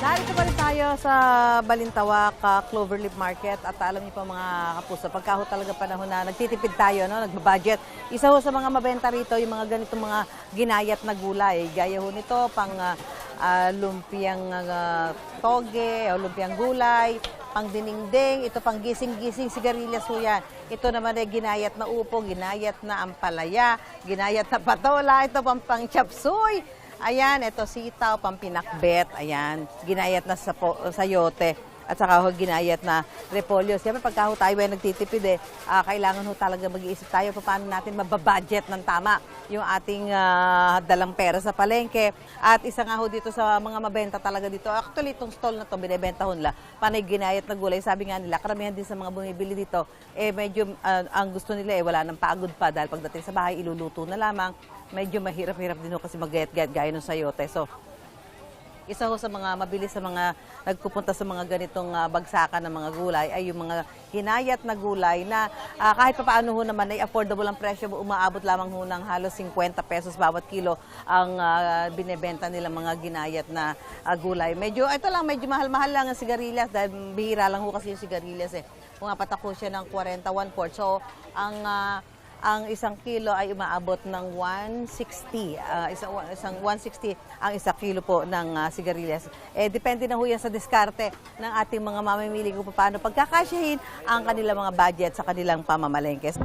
Narito pa rin tayo sa Balintawak, Cloverleaf Market at alam niyo po mga kapuso, pagka ho talaga panahon na nagtitipid tayo, no, nagbabudget. Isa ho sa mga mabenta rito yung mga ganitong mga ginayat na gulay. Gaya ho nito pang lumpiang toge o lumpiang gulay, pang diningding, ito pang gising-gising sigarilyas ho yan. Ito naman ay ginayat na upo, ginayat na ampalaya, ginayat na patola, ito pang chapsuy. Ayan, ito sitaw, pampinakbet, ayan, ginayat na sayote, at saka ginayat na repolyo. Siyempre, pagka ho tayo ay nagtitipid, kailangan ho talaga mag-iisip tayo paano natin mababudget ng tama yung ating dalang pera sa palengke. At isa nga ho dito sa mga mabenta talaga dito, actually itong stall na to, binibenta ho nila, panay ginayat na gulay. Sabi nga nila, karamihan din sa mga bumibili dito, medyo ang gusto nila wala nang pagod pa dahil pagdating sa bahay, iluluto na lamang. Medyo mahirap-hirap din ho kasi mag-get-get gaya ng sayote. So, isa ho sa mga mabilis sa mga nagpupunta sa mga ganitong bagsakan ng mga gulay ay yung mga hinayat na gulay na kahit pa paano ho naman ay affordable ang presyo, umaabot lamang ho ng halos 50 pesos bawat kilo ang binebenta nila mga ginayat na gulay. Medyo, ito lang, medyo mahal-mahal lang ang sigarilyas dahil bihira lang ho kasi yung sigarilyas Pumapatak ho siya ng 41 quart. So, ang isang kilo ay umaabot ng 160. Isang 160 ang isang kilo po ng sigarilyas. Depende na ho yan sa diskarte ng ating mga mamimili kung paano pagkakasyahin ang kanilang mga budget sa kanilang pamamalengke.